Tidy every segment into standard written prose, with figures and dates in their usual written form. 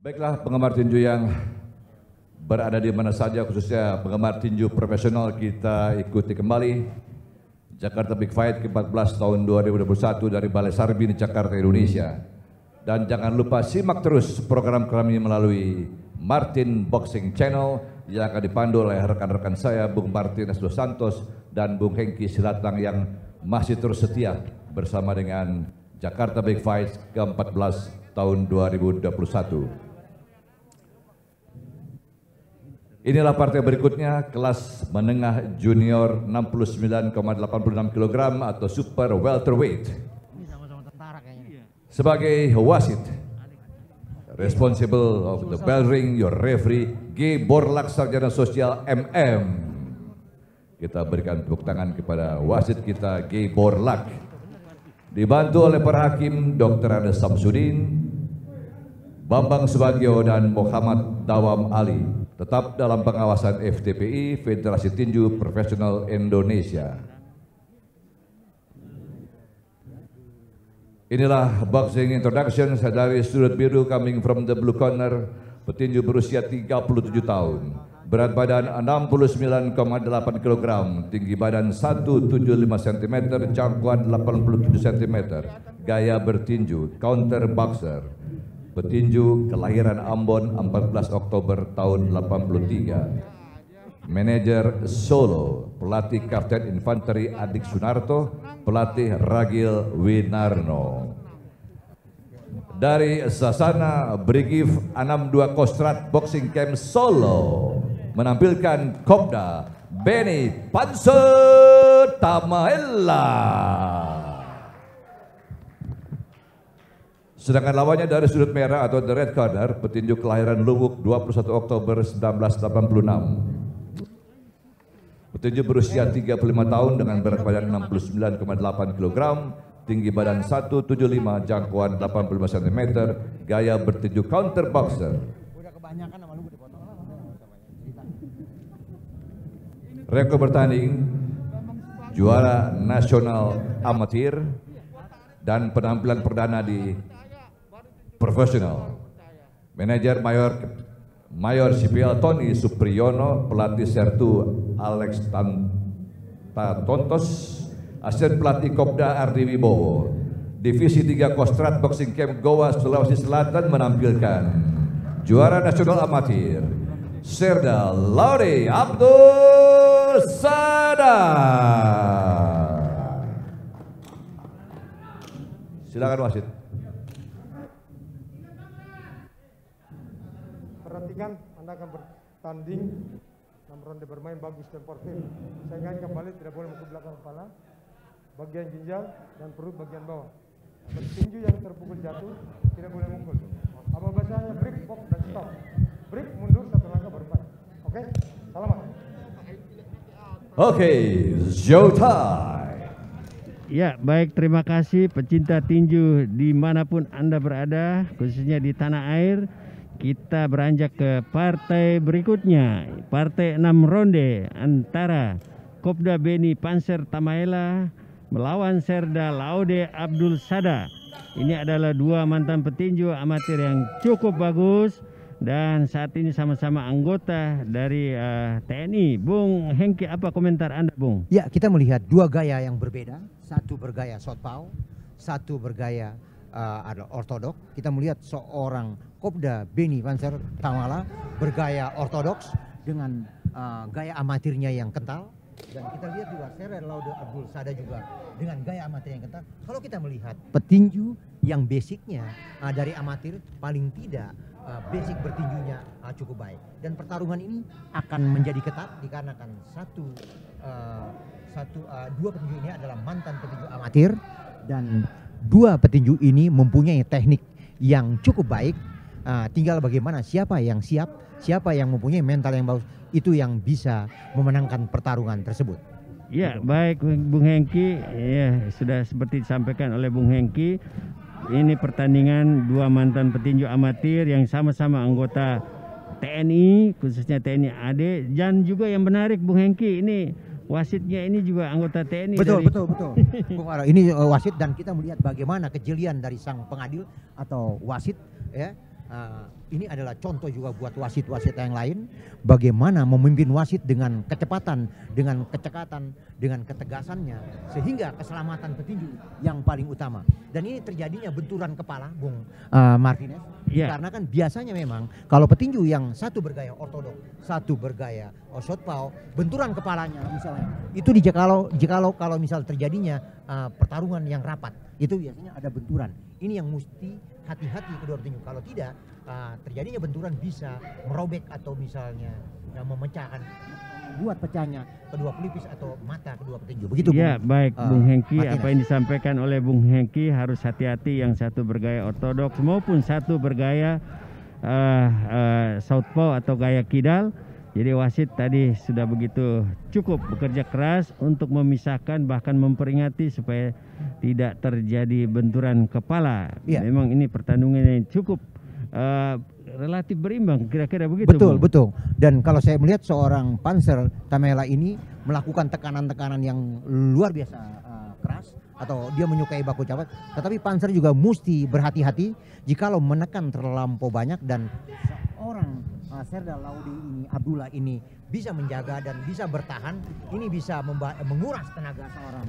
Baiklah penggemar tinju yang berada di mana saja, khususnya penggemar tinju profesional, kita ikuti kembali Jakarta Big Fight ke-14 tahun 2021 dari Balai Sarbini Jakarta, Indonesia. Dan jangan lupa simak terus program kami melalui Martin Boxing Channel yang akan dipandu oleh rekan-rekan saya Bung Martinez Dos Santos dan Bung Hengki Silatang yang masih terus setia bersama dengan Jakarta Big Fight ke-14 tahun 2021. Inilah partai berikutnya, kelas menengah junior 69,86 kg atau super welterweight. Sebagai wasit, responsible of the bell ring, your referee, G. Borlak Sarjana Sosial MM. Kita berikan tepuk tangan kepada wasit kita, G. Borlak. Dibantu oleh para hakim, Dr. Ades Samsudin, Bambang Subagio dan Muhammad Dawam Ali. Tetap dalam pengawasan FTPI, Federasi Tinju Profesional Indonesia. Inilah boxing introduction dari sudut biru, coming from the blue corner, petinju berusia 37 tahun, berat badan 69,8 kg, tinggi badan 175 cm, jangkauan 87 cm, gaya bertinju, counter boxer. Petinju kelahiran Ambon 14 Oktober tahun 83. Manajer Solo, pelatih Kapten Infanteri Adik Sunarto, pelatih Ragil Winarno. Dari Sasana Brigif 62 Kostrad Boxing Camp Solo menampilkan Kopda Beni Panser Tamaela. Sedangkan lawannya dari sudut merah atau the red corner, petinju kelahiran Luwuk 21 Oktober 1986. Petinju berusia 35 tahun dengan berat badan 69,8 kg, tinggi badan 175, jangkauan 85 cm, gaya bertinju counter boxer. Rekor bertanding, juara nasional amatir, dan penampilan perdana di profesional. Manajer Mayor Sipil Tony Supriyono, pelatih Sertu Alex Tontos, asisten pelatih Kopda Ardi Wibowo. Divisi 3 Kostrad Boxing Camp Goa, Sulawesi Selatan menampilkan juara nasional amatir Serda Laude Abdul Sada. Silakan wasit. Perhatikan, Anda akan bertanding 6 ronde bermain bagus dan sportif. Saya ingat kembali tidak boleh mukul belakang kepala, bagian ginjal dan perut bagian bawah. Petinju yang terpukul jatuh tidak boleh mukul. Apa bahasanya? Break, box dan stop. Break, mundur 1 langkah baru fight. Oke? Selamat. Oke, showtime. Ya, baik, terima kasih pecinta tinju dimanapun Anda berada, khususnya di tanah air. Kita beranjak ke partai berikutnya, partai 6 ronde antara Kopda Beni Panser Tamaela melawan Serda Laude Abdul Sada. Ini adalah dua mantan petinju amatir yang cukup bagus dan saat ini sama-sama anggota dari TNI. Bung Hengki, apa komentar Anda, Bung? Ya, kita melihat dua gaya yang berbeda. Satu bergaya southpaw, satu bergaya adalah ortodok. Kita melihat seorang Kopda Beni Panser Tamaela bergaya ortodoks dengan gaya amatirnya yang kental, dan kita lihat juga Serda Laude Abdul Sada juga dengan gaya amatir yang kental. Kalau kita melihat petinju yang basicnya dari amatir, paling tidak basic bertinjunya cukup baik, dan pertarungan ini akan menjadi ketat dikarenakan dua petinju ini adalah mantan petinju amatir, dan dua petinju ini mempunyai teknik yang cukup baik. Tinggal bagaimana siapa yang siap, siapa yang mempunyai mental yang bagus, itu yang bisa memenangkan pertarungan tersebut. Ya, baik Bung Hengki, ya sudah seperti disampaikan oleh Bung Hengki, ini pertandingan dua mantan petinju amatir yang sama-sama anggota TNI, khususnya TNI AD, dan juga yang menarik Bung Hengki, ini wasitnya ini juga anggota TNI. Betul. Bung Ara, ini wasit, dan kita melihat bagaimana kejelian dari sang pengadil atau wasit, ya. ini adalah contoh juga buat wasit-wasit yang lain bagaimana memimpin wasit dengan kecepatan, dengan kecekatan, dengan ketegasannya sehingga keselamatan petinju yang paling utama. Dan ini terjadinya benturan kepala, Bung Martinez. Karena kan biasanya memang kalau petinju yang satu bergaya ortodok, satu bergaya southpaw, benturan kepalanya misalnya itu kalau misal terjadinya pertarungan yang rapat, itu biasanya ada benturan. Ini yang mesti hati-hati kedua petinju. Kalau tidak terjadinya benturan bisa merobek atau misalnya memecahkan, buat pecahnya kedua pelipis atau mata kedua petinju. Begitu ya, Bung, baik Bung Hengki, Martinez. apa yang disampaikan oleh Bung Hengki harus hati-hati, yang satu bergaya ortodoks maupun satu bergaya southpaw atau gaya kidal. Jadi wasit tadi sudah begitu cukup bekerja keras untuk memisahkan, bahkan memperingati supaya tidak terjadi benturan kepala. Ya. Memang ini pertandingan yang cukup relatif berimbang, kira-kira begitu. Betul, Bung? betul. Dan kalau saya melihat seorang Panzer Tamela ini melakukan tekanan-tekanan yang luar biasa keras, atau dia menyukai baku cabut, tetapi Panzer juga mesti berhati-hati jikalau menekan terlampau banyak, dan seorang Serdal Laude ini, Abdullah ini bisa menjaga dan bisa bertahan, ini bisa menguras tenaga seorang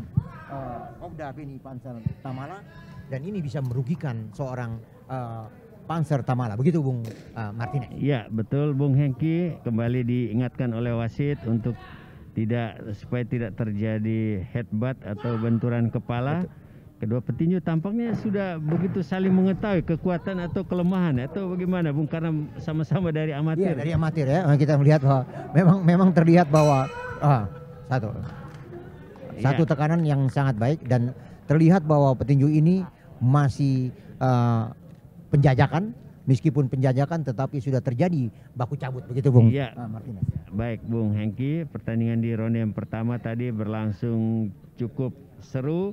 Kopda Beni Panzer Tamala, dan ini bisa merugikan seorang Panzer Tamala. Begitu Bung Martinez. Ya, betul Bung Hengki, kembali diingatkan oleh wasit untuk supaya tidak terjadi headbutt atau benturan kepala. Betul. Kedua petinju tampaknya sudah begitu saling mengetahui kekuatan atau kelemahan, atau bagaimana Bung, karena sama-sama dari amatir. Iya, dari amatir ya. Kita melihat bahwa memang terlihat bahwa satu tekanan yang sangat baik, dan terlihat bahwa petinju ini masih penjajakan, meskipun penjajakan tetapi sudah terjadi baku cabut, begitu Bung Martinez. Baik Bung Hengki, pertandingan di ronde yang pertama tadi berlangsung cukup seru.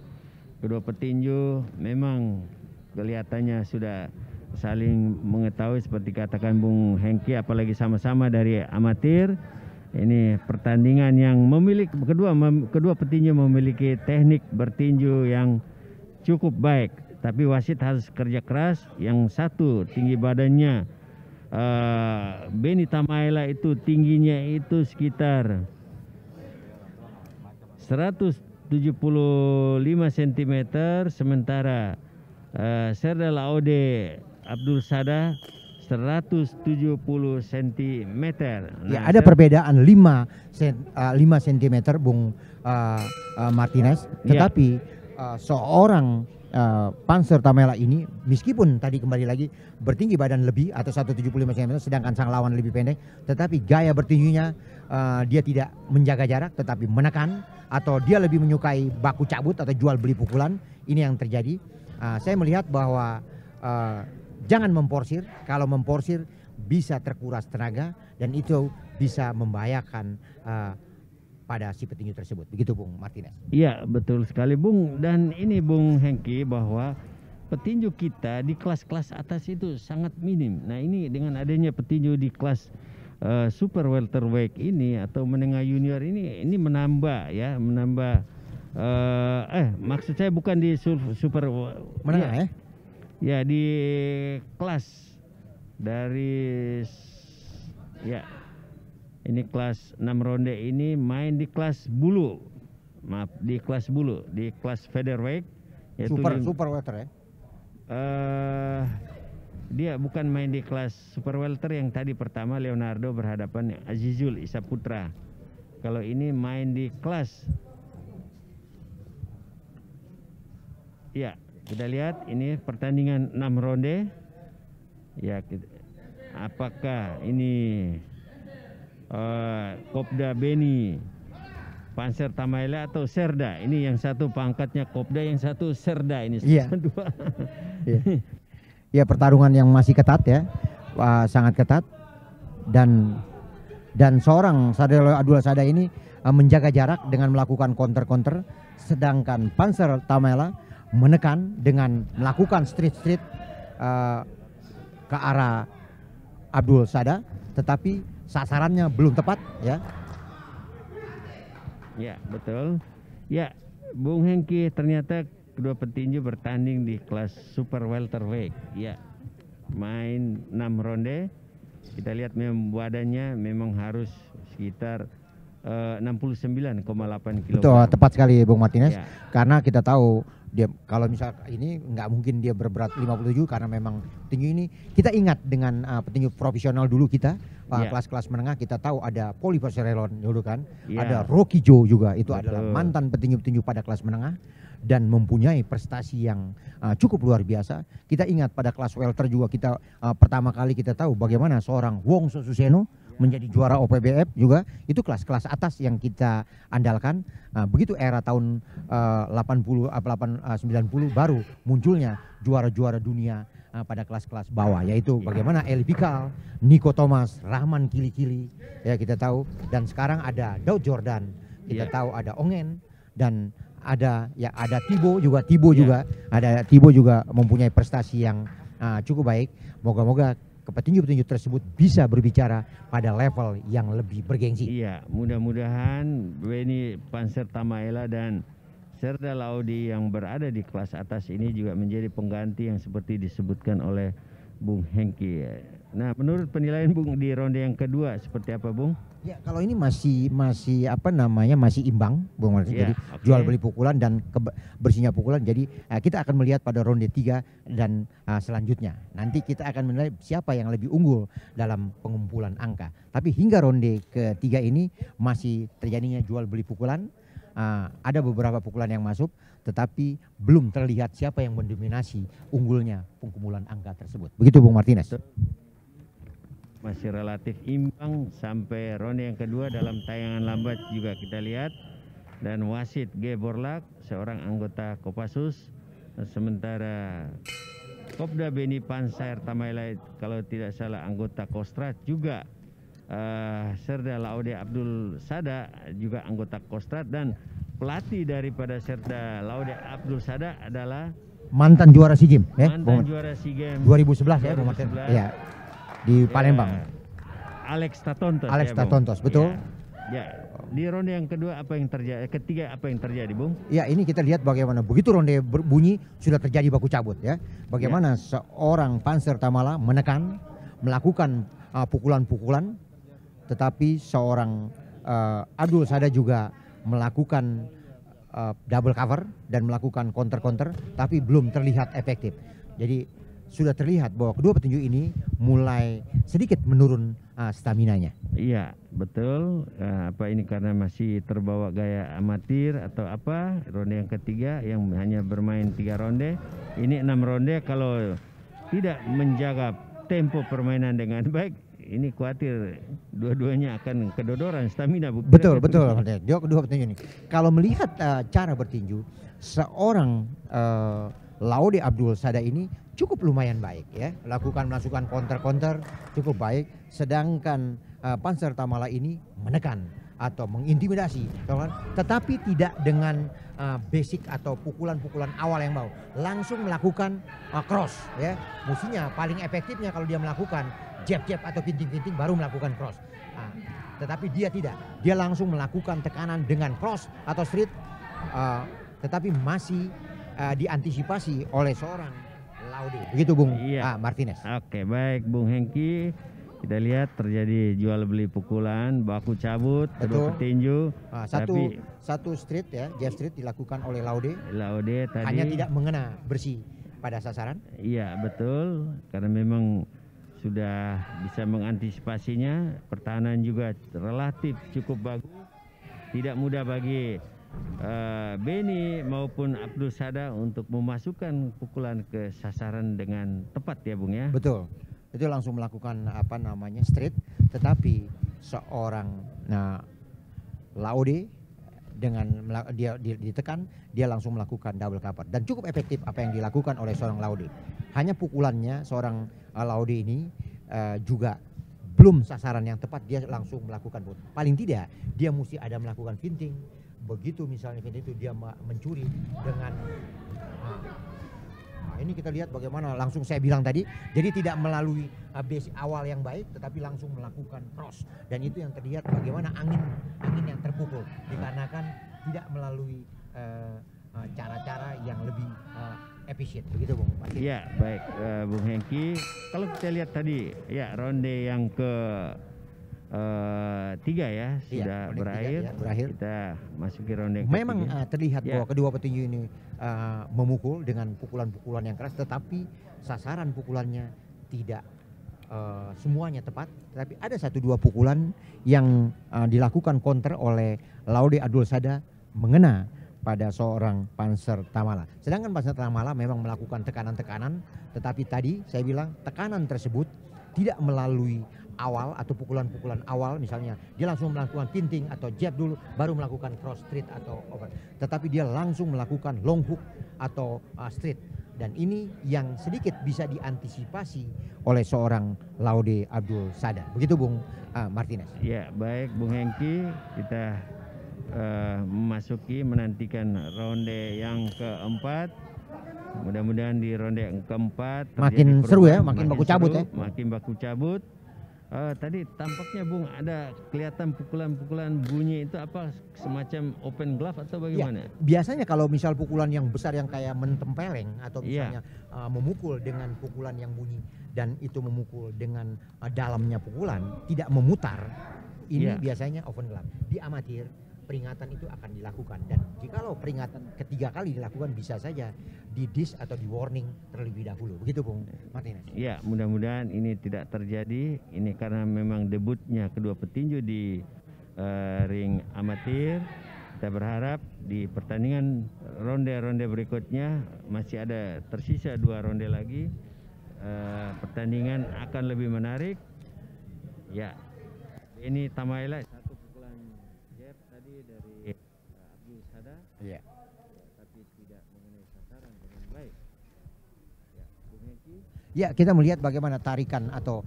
Kedua petinju memang kelihatannya sudah saling mengetahui seperti katakan Bung Hengki, apalagi sama-sama dari amatir. Ini pertandingan yang kedua petinju memiliki teknik bertinju yang cukup baik, tapi wasit harus kerja keras. Yang satu tinggi badannya, Beni Tamaela itu tingginya itu sekitar 175 cm, sementara Serdal Laude Abdul Sada 170 cm. Ya, ada perbedaan 5 cm Bung Martinez, tetapi seorang Panzer Tamela ini meskipun tadi kembali lagi bertinggi badan lebih atau 175 cm, sedangkan sang lawan lebih pendek, tetapi gaya bertinjunya dia tidak menjaga jarak tetapi menekan, atau dia lebih menyukai baku cabut atau jual beli pukulan. Ini yang terjadi. Saya melihat bahwa jangan memporsir. Kalau memporsir bisa terkuras tenaga dan itu bisa membahayakan pada si petinju tersebut. Begitu Bung Martinez. Iya, betul sekali Bung. Dan ini Bung Hengki, bahwa petinju kita di kelas-kelas atas itu sangat minim. Nah, ini dengan adanya petinju di kelas super welterweight ini atau menengah junior ini menambah maksud saya bukan di super menengah ya di kelas ini kelas 6 ronde ini main di kelas bulu, di kelas featherweight, yaitu super welter ya. Dia bukan main di kelas super welter yang tadi pertama Leonardo berhadapan Azizul Isa Putra. Kalau ini main di kelas, ya kita lihat ini pertandingan 6 ronde. Ya, apakah ini Kopda Beni Panzer Tamaela atau Serda? Ini yang satu pangkatnya Kopda, yang satu Serda, ini dua. Ya, pertarungan yang masih ketat ya, sangat ketat, dan seorang Serdal Abdul Sada ini menjaga jarak dengan melakukan counter, sedangkan Panzer Tamela menekan dengan melakukan street ke arah Abdul Sada, tetapi sasarannya belum tepat ya. Ya, betul. Ya, Bung Hengki, ternyata kedua petinju bertanding di kelas super welterweight. Ya. main 6 ronde. Kita lihat memang badannya memang harus sekitar 69,8 kg. Betul, tepat sekali Bung Martinez. Ya. Karena kita tahu dia kalau misal ini nggak mungkin dia berberat 57 karena memang petinju ini kita ingat dengan petinju profesional dulu kita kelas-kelas menengah kita tahu ada Poli Perserelon dulu kan, ada Rocky Joe juga itu adalah mantan petinju-petinju pada kelas menengah dan mempunyai prestasi yang cukup luar biasa. Kita ingat pada kelas welter juga kita pertama kali kita tahu bagaimana seorang Wong Suseno menjadi juara OPBF juga, itu kelas-kelas atas yang kita andalkan. Begitu era tahun 90 baru munculnya juara-juara dunia pada kelas-kelas bawah, yaitu bagaimana Eli Pikal, Nico Thomas, Rahman Kili-Kili ya kita tahu, dan sekarang ada Daud Jordan, kita tahu ada Ongen, dan ada Tibo juga ada Tibo juga mempunyai prestasi yang cukup baik. Moga-moga petinju-petinju tersebut bisa berbicara pada level yang lebih bergengsi. Iya, mudah-mudahan Beni Panser Tamaela dan Serda Laudi yang berada di kelas atas ini juga menjadi pengganti yang seperti disebutkan oleh Bung Hengki. Nah, menurut penilaian Bung di ronde yang kedua seperti apa, Bung? Ya, kalau ini masih imbang, Bung Martin. Jadi jual beli pukulan dan bersihnya pukulan. Jadi kita akan melihat pada ronde 3 dan selanjutnya. Nanti kita akan menilai siapa yang lebih unggul dalam pengumpulan angka. Tapi hingga ronde ketiga ini masih terjadinya jual beli pukulan. Ada beberapa pukulan yang masuk, tetapi belum terlihat siapa yang mendominasi unggulnya pengumpulan angka tersebut. Begitu Bung Martinez. Masih relatif imbang sampai ronde yang kedua. Dalam tayangan lambat juga kita lihat, dan wasit G. Borlak seorang anggota Kopassus, sementara Kopda Beni Panser Tamaela kalau tidak salah anggota Kostrat juga. Serda Laude Abdul Sada juga anggota Kostrat, dan pelatih daripada Serda Laude Abdul Sada adalah mantan juara SEA Games mantan juara SEA Games 2011 ya Bung Martin. Ya. Di Palembang. Alex Tatontos. Alex Tatontos, betul. Ya. Di ronde yang kedua apa yang terjadi? Ketiga apa yang terjadi, Bung? Ya, ini kita lihat bagaimana begitu ronde berbunyi sudah terjadi baku cabut ya. Bagaimana seorang Panser Tamala menekan, melakukan pukulan-pukulan, tetapi seorang Abdul Sada juga melakukan double cover dan melakukan counter-counter, tapi belum terlihat efektif. Jadi sudah terlihat bahwa kedua petinju ini mulai sedikit menurun staminanya. Iya, betul. Apa ini karena masih terbawa gaya amatir atau apa? Ronde yang ketiga yang hanya bermain 3 ronde. Ini 6 ronde, kalau tidak menjaga tempo permainan dengan baik, ini khawatir dua-duanya akan kedodoran stamina. Betul. Kedua petinju ini. Kalau melihat cara bertinju seorang Laude Abdul Sada ini cukup lumayan baik ya, melakukan counter cukup baik, sedangkan Panser Tamala ini menekan atau mengintimidasi, tetapi tidak dengan basic atau pukulan-pukulan awal yang mau, langsung melakukan cross ya. Mestinya paling efektifnya kalau dia melakukan jab atau pinting-pinting baru melakukan cross. Tetapi dia tidak, dia langsung melakukan tekanan dengan cross atau straight, tetapi masih diantisipasi oleh seorang Laude. Begitu Bung Martinez. Oke, baik Bung Hengki. Kita lihat terjadi jual beli pukulan, baku cabut, kedua petinju. Satu straight ya, jab straight dilakukan oleh Laude. Laude tadi hanya tidak mengena bersih pada sasaran. Iya, betul. Karena memang sudah bisa mengantisipasinya. Pertahanan juga relatif cukup bagus. Tidak mudah bagi Beni maupun Abdul Sada untuk memasukkan pukulan ke sasaran dengan tepat ya Bung ya. Betul. Itu langsung melakukan straight, tetapi seorang Laude dengan dia ditekan, dia langsung melakukan double cover dan cukup efektif apa yang dilakukan oleh seorang Laude. Hanya pukulannya seorang Laude ini juga belum sasaran yang tepat, dia langsung melakukan paling tidak dia mesti ada melakukan finting. Begitu misalnya itu dia mencuri dengan ini kita lihat bagaimana langsung saya bilang tadi, jadi tidak melalui base awal yang baik tetapi langsung melakukan cross, dan itu yang terlihat bagaimana angin yang terpukul dikarenakan tidak melalui cara-cara yang lebih efisien. Begitu Bung. Ya, baik Bung Hengki. Kalau kita lihat tadi ya ronde yang ke tiga ya sudah ronde berakhir. tiga, ya, berakhir. Kita masuki ronde Memang ketiga. terlihat Ya. bahwa kedua petinju ini memukul dengan pukulan-pukulan yang keras, tetapi sasaran pukulannya tidak semuanya tepat. Tetapi ada 1-2 pukulan yang dilakukan counter oleh Laude Abdul Sada mengena pada seorang Panzer Tamala. Sedangkan Panzer Tamala memang melakukan tekanan-tekanan, tetapi tadi saya bilang tekanan tersebut tidak melalui awal atau pukulan-pukulan awal, misalnya dia langsung melakukan pinting atau jab dulu baru melakukan cross street atau over, tetapi dia langsung melakukan long hook atau street, dan ini yang sedikit bisa diantisipasi oleh seorang Laude Abdul Sada. Begitu Bung Martinez. Ya, baik Bung Hengki, kita memasuki menantikan ronde yang keempat. Mudah-mudahan di ronde yang keempat Makin terjadi seru ya, perubahan, makin baku cabut ya. makin baku cabut. Tadi tampaknya Bung ada kelihatan pukulan-pukulan bunyi itu apa semacam open glove atau bagaimana? Ya, biasanya kalau misal pukulan yang besar yang kayak mentempeleng atau Iya. misalnya memukul dengan pukulan yang bunyi dan itu memukul dengan dalamnya pukulan tidak memutar, ini Iya. biasanya open glove. Di amatir peringatan itu akan dilakukan, dan jikalau peringatan ketiga kali dilakukan bisa saja di dis atau di warning terlebih dahulu. Begitu Bung Martinez. Ya, mudah-mudahan ini tidak terjadi. Ini karena memang debutnya kedua petinju di ring amatir. Kita berharap di pertandingan ronde-ronde berikutnya masih ada tersisa 2 ronde lagi. Pertandingan akan lebih menarik. Ya, ini Tamaila satu pukulan jab tadi dari Abdul Sada. Iya. Tapi tidak mengenai sasaran dengan baik. Ya, Bung Hengki. Ya, kita melihat bagaimana tarikan atau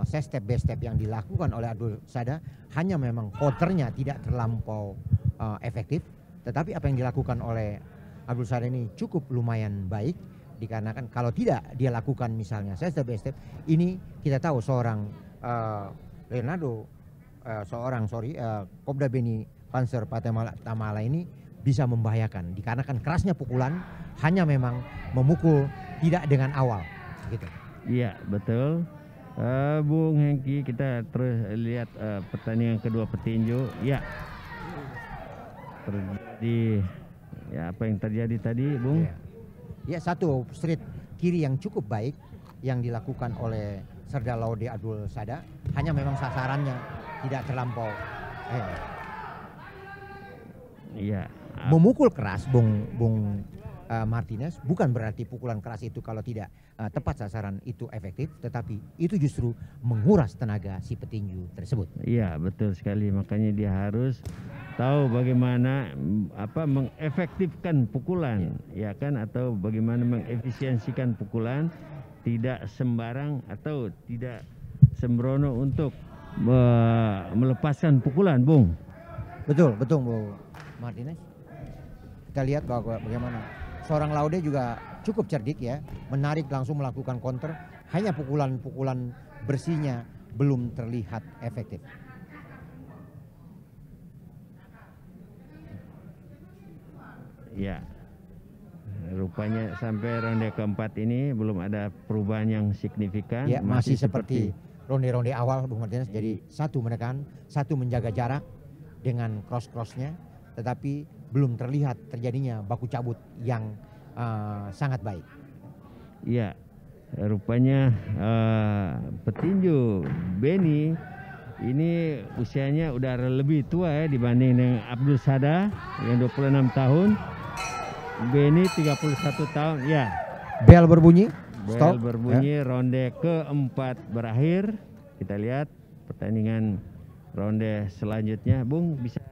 step by step yang dilakukan oleh Abdul Sada, hanya memang counternya tidak terlampau efektif, tetapi apa yang dilakukan oleh Abdul Sada ini cukup lumayan baik, dikarenakan kalau tidak dia lakukan misalnya step by step, ini kita tahu seorang Leonardo Kopda Beni Panzer Tamala ini bisa membahayakan dikarenakan kerasnya pukulan, hanya memang memukul tidak dengan awal gitu. Iya, betul. Bung Hengki, kita terus lihat pertandingan kedua petinju. Ya, terjadi ya apa yang terjadi tadi, Bung? Ya, satu street kiri yang cukup baik yang dilakukan oleh Serda Laude Abdul Sada, hanya memang sasarannya tidak terlampau Iya. memukul keras, Bung Martinez. Bukan berarti pukulan keras itu kalau tidak tepat sasaran itu efektif, tetapi itu justru menguras tenaga si petinju tersebut. Iya, betul sekali. Makanya dia harus tahu bagaimana mengefektifkan pukulan, ya kan, atau bagaimana mengefisiensikan pukulan, tidak sembarang atau tidak sembrono untuk melepaskan pukulan, Bung. Betul, Bung Martinez. Kita lihat bahwa bagaimana seorang Laude juga cukup cerdik ya, menarik langsung melakukan counter, hanya pukulan-pukulan bersihnya belum terlihat efektif. Ya, rupanya sampai ronde keempat ini belum ada perubahan yang signifikan. Ya, masih seperti ronde-ronde awal, Bung Martinez. Jadi satu menekan, satu menjaga jarak dengan cross-crossnya, tetapi belum terlihat terjadinya baku cabut yang sangat baik. Iya, rupanya petinju Beni ini usianya udah lebih tua ya dibanding dengan Abdul Sada yang 26 tahun. Beni 31 tahun, ya. Bel berbunyi, Bel stop. berbunyi, ronde keempat berakhir. Kita lihat pertandingan ronde selanjutnya. Bung bisa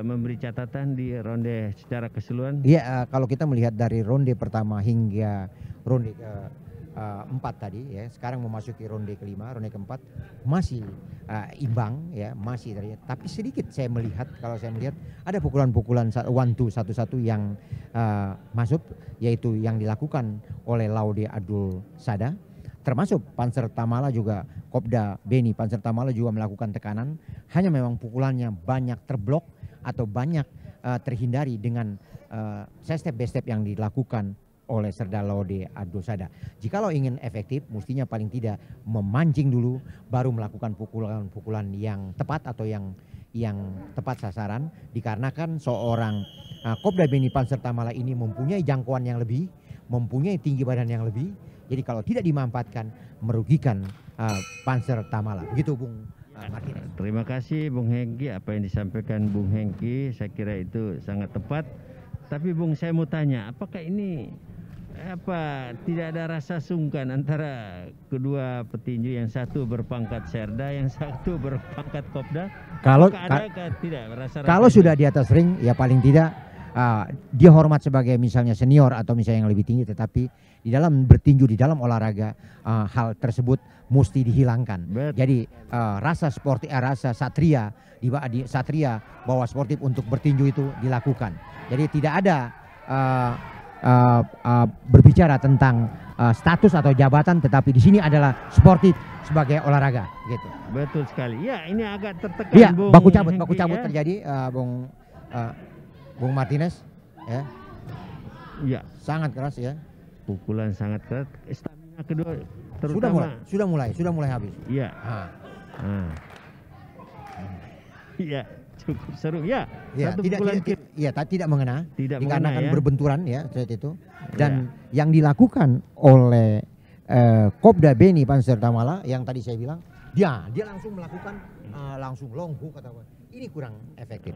memberi catatan di ronde secara keseluruhan? Iya, kalau kita melihat dari ronde pertama hingga ronde keempat tadi ya, sekarang memasuki ronde kelima, ronde keempat masih imbang ya, masih dari. Tapi sedikit saya melihat, kalau saya melihat ada pukulan-pukulan 1-2 satu-satu yang masuk, yaitu yang dilakukan oleh Laude Abdul Sada. Termasuk Panzer Tamala juga, Kopda Beni Panzer Tamala juga melakukan tekanan, hanya memang pukulannya banyak terblok atau banyak terhindari dengan step by step yang dilakukan oleh Serda Laude Abdul Sada. Jikalau ingin efektif, mestinya paling tidak memancing dulu, baru melakukan pukulan-pukulan yang tepat atau yang tepat sasaran. Dikarenakan seorang Kopda Beni Panzer Tamala ini mempunyai jangkauan yang lebih, mempunyai tinggi badan yang lebih. Jadi kalau tidak dimanfaatkan, merugikan Panzer Tamala. Begitu Bung Martinez. Terima kasih Bung Hengki, apa yang disampaikan Bung Hengki saya kira itu sangat tepat. Tapi Bung, saya mau tanya, apakah ini tidak ada rasa sungkan antara kedua petinju, yang satu berpangkat Serda, yang satu berpangkat Kopda? Kalau tidak kalau sudah di atas ring, ya paling tidak dia hormat sebagai misalnya senior atau misalnya yang lebih tinggi, tetapi di dalam bertinju, di dalam olahraga, hal tersebut mesti dihilangkan. Jadi rasa rasa satria di satria bahwa sportif untuk bertinju itu dilakukan. Jadi tidak ada berbicara tentang status atau jabatan, tetapi di sini adalah sportif sebagai olahraga, gitu. Betul sekali. Ya, ini agak tertekan. Iya, Bung baku cabut ya. terjadi, Bung Martinez, ya. Iya. Sangat keras ya. Pukulan sangat keras. Stamina kedua terutama. Sudah mulai habis. Iya. Iya, cukup seru ya. Ya, Satu pukulan tidak mengena. Dikarenakan ya. berbenturan ya saat itu. Dan yang dilakukan oleh Kopda Beni Panzer Tamala yang tadi saya bilang, dia langsung melakukan langsung long hook atau apa. Ini kurang efektif.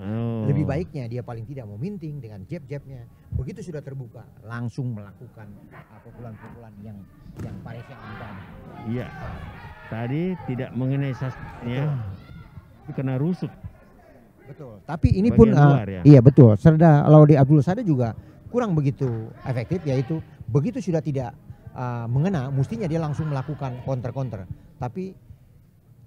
Lebih baiknya dia paling tidak meminting dengan jab-jabnya. Begitu sudah terbuka, langsung melakukan pukulan-pukulan yang parahnya tadi. Iya. Tadi tidak mengenai sasarannya, kena rusuk. Betul. Tapi ini pun luar, ya? Iya betul. Serda Laude Abdul Sada juga kurang begitu efektif, yaitu begitu sudah tidak mengena, mestinya dia langsung melakukan counter-counter. Tapi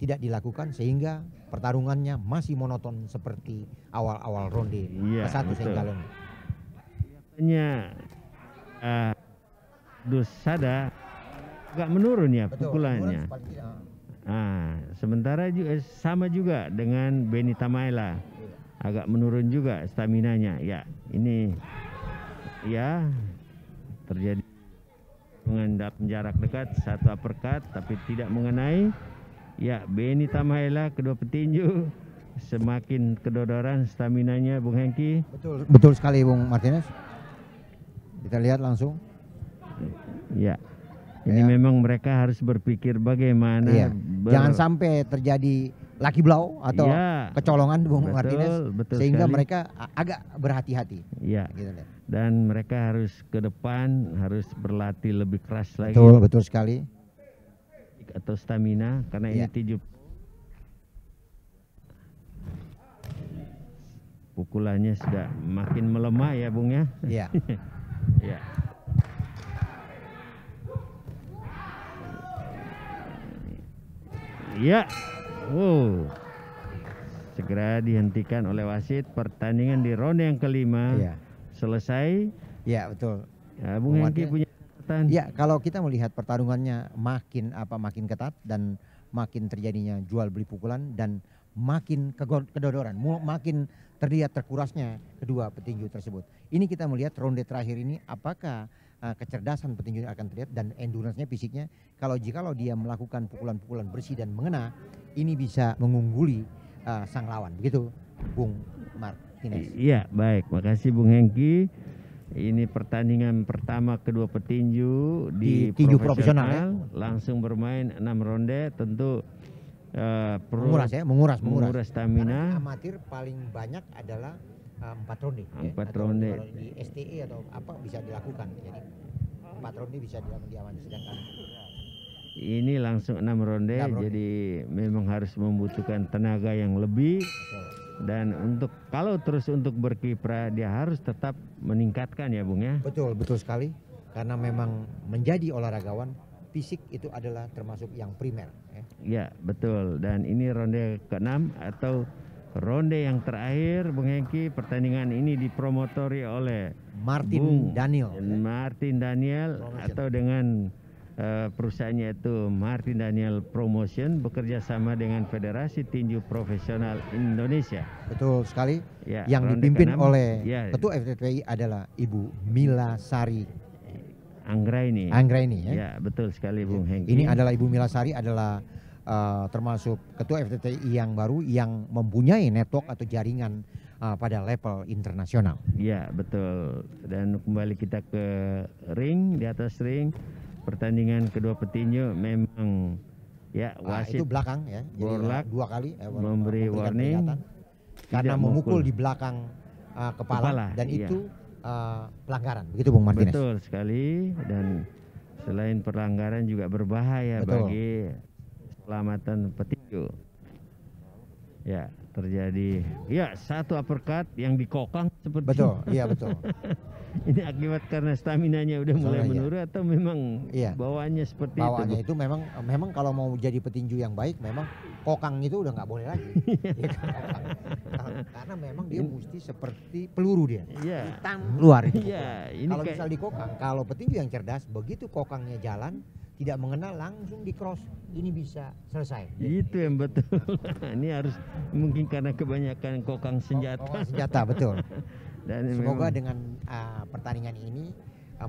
tidak dilakukan sehingga pertarungannya masih monoton seperti awal-awal ronde ke-1 Senggalo. Kelihatannya Abdul Sada agak menurun ya pukulannya. Sementara juga sama juga dengan Beni Tamaila, agak menurun juga staminanya. Ya, ini ya terjadi dengan dalam jarak dekat, satu uppercut tapi tidak mengenai. Ya, Beni Tamaila kedua petinju semakin kedodoran staminanya Bung Hengki. Betul sekali Bung Martinez. Kita lihat langsung. Ya. Ini memang mereka harus berpikir bagaimana. Jangan sampai terjadi lucky blow atau kecolongan Bung Martinez, sehingga sekali. Mereka agak berhati-hati. Iya. Gitu. Dan mereka harus ke depan, harus berlatih lebih keras lagi. Betul sekali. Atau stamina, karena ini tinju pukulannya sudah makin melemah ya Bung ya. Iya. Ya. Ya. Segera dihentikan oleh wasit. Pertandingan di ronde yang kelima selesai. Ya, betul. Ya, Bung Hengki punya catatan. Ya, kalau kita melihat pertarungannya makin ketat dan makin terjadinya jual beli pukulan dan makin kedodoran, makin terlihat terkurasnya kedua petinju tersebut. Ini kita melihat ronde terakhir ini apakah kecerdasan petinju akan terlihat dan endurance-nya, fisiknya. Jikalau dia melakukan pukulan-pukulan bersih dan mengena, ini bisa mengungguli sang lawan. Begitu Bung Martinez. Iya, baik. Makasih Bung Hengki. Ini pertandingan pertama kedua petinju di tinju profesional ya? Langsung bermain 6 ronde. Tentu menguras stamina. Karena amatir paling banyak adalah 4 ronde. 4 ronde. Kalau di STE atau apa bisa dilakukan. Jadi 4 ronde bisa diamankan, sedangkan ini langsung 6 ronde. Jadi memang harus membutuhkan tenaga yang lebih. Dan kalau terus untuk berkiprah, dia harus tetap meningkatkan ya Bung ya. Betul sekali. Karena memang menjadi olahragawan, fisik itu adalah termasuk yang primer. Ya, betul. Dan ini ronde ke-6 atau ronde yang terakhir Bung Hengki. Pertandingan ini dipromotori oleh Martin Daniel atau dengan perusahaannya itu Martin Daniel Promotion, bekerja sama dengan Federasi Tinju Profesional Indonesia. Betul sekali. Ya, yang dipimpin oleh Ketua FTTI adalah Ibu Mila Sari Anggraini. Anggraini ya. Ya, betul sekali Bung Hengki. Ini adalah Ibu Milasari adalah termasuk ketua FTTI yang baru yang mempunyai network atau jaringan pada level internasional. Ya, betul. Dan kembali kita ke ring, di atas ring. Pertandingan kedua petinju memang ya wasit itu belakang ya. Jadi Borlak 2 kali memberi warning karena memukul di belakang kepala dan itu pelanggaran. Begitu Bung Martinez. Betul sekali, dan selain pelanggaran juga berbahaya Betul. bagi keselamatan petinju. Ya, terjadi ya satu uppercut yang dikokang seperti Betul, iya betul. ini akibat karena staminanya udah mulai Iya. menurun atau memang Iya. bawaannya seperti Bawaannya itu? itu memang kalau mau jadi petinju yang baik memang kokang itu udah nggak boleh lagi. Gitu, kokang. Karena memang dia mesti seperti peluru dia. Iya. Hitam keluar itu. Iya, ini Kalau kayak misal di kokang, kalau petinju yang cerdas begitu kokangnya jalan tidak mengenal langsung di cross, ini bisa selesai. itu yang betul. Ini harus mungkin karena kebanyakan kokang senjata. Kokang senjata betul. Dan Semoga memang- dengan pertandingan ini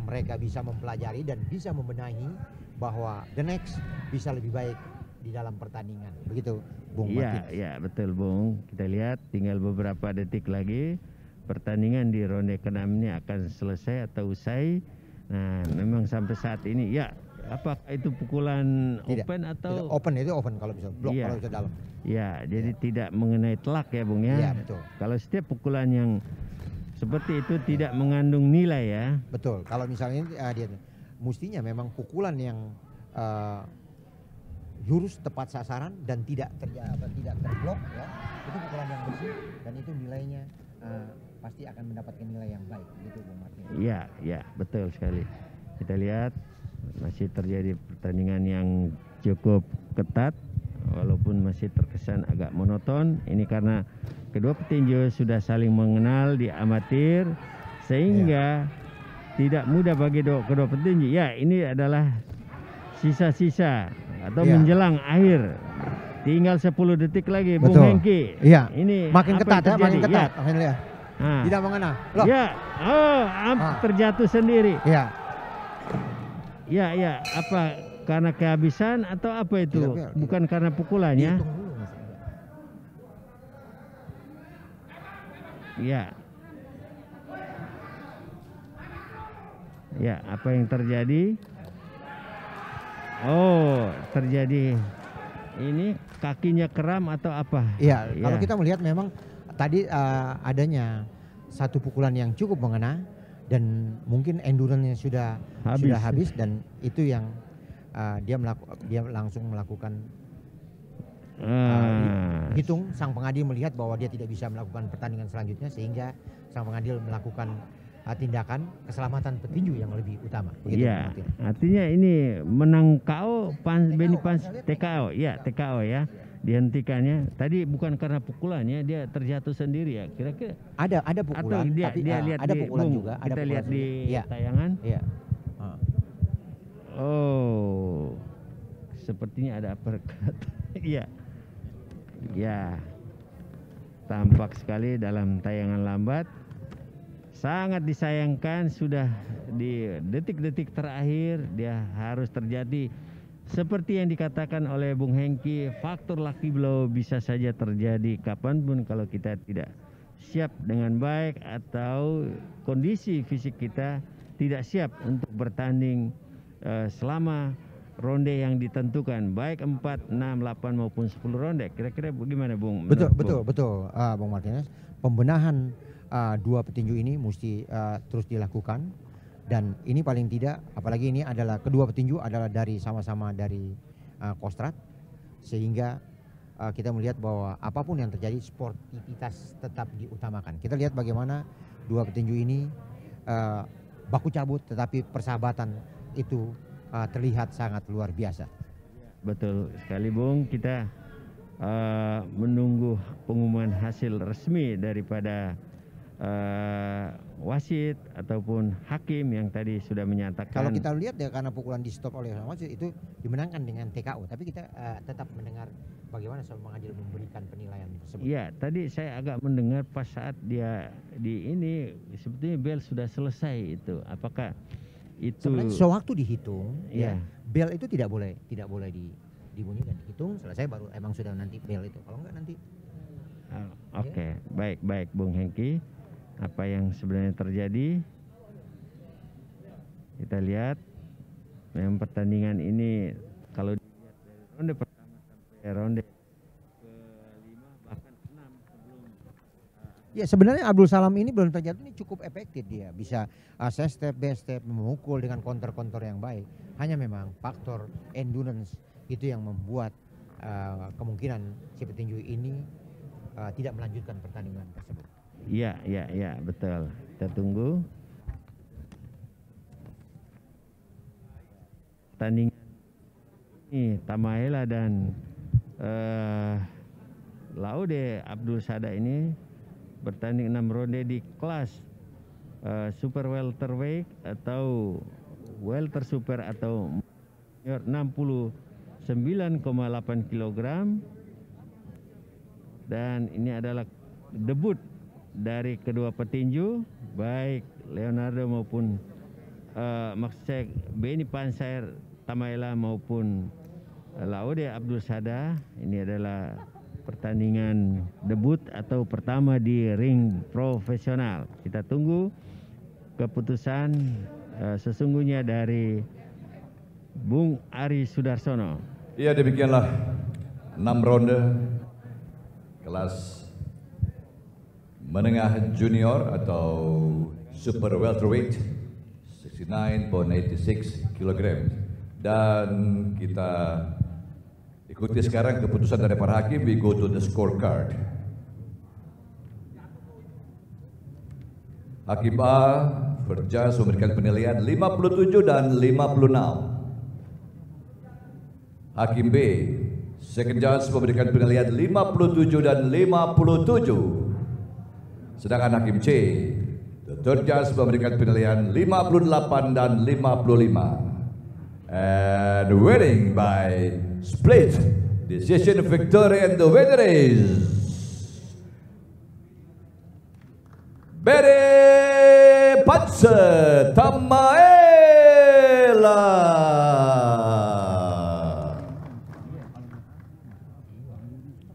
mereka bisa mempelajari dan bisa membenahi bahwa the next bisa lebih baik di dalam pertandingan. Begitu Bung Iya, Martin. iya betul Bung. Kita lihat tinggal beberapa detik lagi pertandingan di ronde ke-6 ini akan selesai atau usai. Nah, memang sampai saat ini ya apakah itu pukulan Tidak, open atau tidak. Open itu open kalau bisa blok Iya. kalau bisa dalam. ya, jadi tidak mengenai telak ya Bung ya. Iya, betul. Kalau setiap pukulan yang seperti itu tidak mengandung nilai ya. Betul. Kalau misalnya dia mestinya memang pukulan yang lurus tepat sasaran dan tidak terblok ya. Itu pukulan yang bersih dan itu nilainya pasti akan mendapatkan nilai yang baik gitu Bung Martin. Iya, iya, betul sekali. Kita lihat masih terjadi pertandingan yang cukup ketat walaupun masih terkesan agak monoton. Ini karena kedua petinju sudah saling mengenal di amatir sehingga tidak mudah bagi kedua petinju. Ya, ini adalah sisa-sisa atau Ya. menjelang akhir. Tinggal 10 detik lagi Bung Betul. Hengki. Iya. Ini Makin apa ketat yang ya, makin terjadi? ketat. Ya. Lihat. Nah. Tidak mengenal. Loh. Ya, oh, terjatuh sendiri. Ya. Ya, ya, apa karena kehabisan atau apa itu? Tidak. Bukan karena pukulannya. Dihitung dulu Mas. Ya. Ya, apa yang terjadi? Oh, terjadi ini kakinya kram atau apa? Iya, kalau Ya. kita melihat memang tadi adanya satu pukulan yang cukup mengena dan mungkin endurance-nya sudah habis dan itu yang dia langsung melakukan hitung sang pengadil melihat bahwa dia tidak bisa melakukan pertandingan selanjutnya sehingga sang pengadil melakukan tindakan keselamatan petinju yang lebih utama. Begitu, Iya, Martin. artinya ini menang KO Benny Pans saya lihat TKO, ya TKO ya, dihentikannya. Tadi bukan karena pukulannya, dia terjatuh sendiri ya, kira-kira. Ada pukulan, Atau dia tapi lihat ada di pukulan Bung, juga. Ada kita pukulan lihat di juga. Iya. tayangan. Iya. Oh, sepertinya ada uppercut. Iya, ya, tampak sekali dalam tayangan lambat. Sangat disayangkan sudah di detik-detik terakhir dia harus terjadi seperti yang dikatakan oleh Bung Hengki, faktor lucky blow bisa saja terjadi kapanpun kalau kita tidak siap dengan baik atau kondisi fisik kita tidak siap untuk bertanding selama ronde yang ditentukan, baik 4, 6, 8 maupun 10 ronde. Kira-kira bagaimana Bung? Betul, Menurut betul, Bung? Bung Martinez. Pembenahan dua petinju ini mesti terus dilakukan dan ini paling tidak, apalagi ini adalah kedua petinju adalah dari sama-sama dari Kostrad, sehingga kita melihat bahwa apapun yang terjadi sportivitas tetap diutamakan. Kita lihat bagaimana dua petinju ini baku cabut tetapi persahabatan itu terlihat sangat luar biasa. Betul sekali Bung, kita menunggu pengumuman hasil resmi daripada wasit ataupun hakim yang tadi sudah menyatakan. Kalau kita lihat ya karena pukulan di stop oleh wasit itu dimenangkan dengan TKO, tapi kita tetap mendengar bagaimana sang pengadil memberikan penilaian tersebut. Iya, tadi saya agak mendengar pas saat dia di ini sebetulnya bel sudah selesai itu. Apakah itu sebenarnya sewaktu dihitung, Iya. bel itu tidak boleh dibunyikan, dihitung selesai baru emang sudah nanti bel itu. Kalau enggak nanti. Oke, baik Bung Hengki. Apa yang sebenarnya terjadi? Kita lihat memang pertandingan ini kalau dilihat dari ronde pertama sampai ronde ke-5 bahkan 6 sebelum Ya sebenarnya Abdul Salam ini belum terjadi, ini cukup efektif, dia bisa step by step memukul dengan counter-counter yang baik. Hanya memang faktor endurance itu yang membuat kemungkinan si petinju ini tidak melanjutkan pertandingan tersebut. Iya, betul. Kita tunggu. Pertandingan ini Tamaela dan Laude Abdul Sada ini bertanding 6 ronde di kelas super welterweight atau welter super atau 69,8 kg, dan ini adalah debut dari kedua petinju baik Leonardo maupun maksud saya Benny Panser Tamaela maupun Laude Abdul Sada. Ini adalah pertandingan debut atau pertama di ring profesional. Kita tunggu keputusan sesungguhnya dari Bung Ari Sudarsono. Ya, demikianlah 6 ronde kelas menengah junior atau super welterweight 69.86 kg, dan kita ikuti sekarang keputusan dari para hakim. We go to the scorecard. Hakim A Firjas memberikan penilaian 57 dan 56. Hakim B second judge memberikan penilaian 57 dan 57. Sedangkan Hakim C, the third judge, memberikan penilaian 58 dan 55. And winning by split decision victory, and the winner is Benny Panser Tamaela.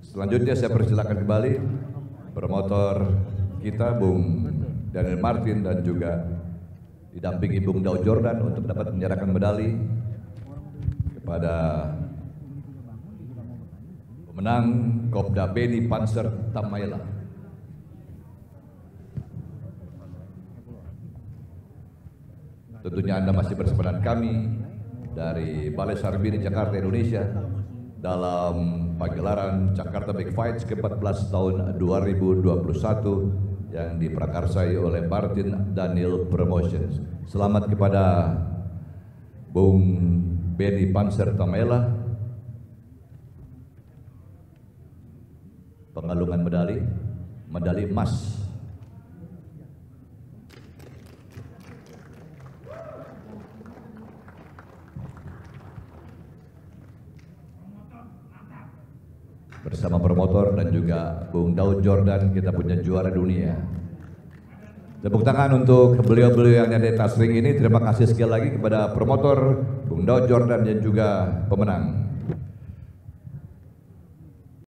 Selanjutnya saya persilakan kembali promotor kita Bung Daniel Martin dan juga didampingi Bung Daud Jordan untuk dapat menyerahkan medali kepada pemenang Kopda Benny Panser Tamaela. Tentunya Anda masih bersama dengan kami dari Balai Sarbini Jakarta, Indonesia, dalam pagelaran Jakarta Big Fights ke-14 tahun 2021 yang diprakarsai oleh Martin Daniel Promotions. Selamat kepada Bung Benny Panser Tamaela, pengalungan medali emas. Bersama promotor dan juga Bung Daud Jordan, kita punya juara dunia. Tepuk tangan untuk beliau-beliau yang ada di atas ring ini. Terima kasih sekali lagi kepada promotor Bung Daud Jordan dan juga pemenang.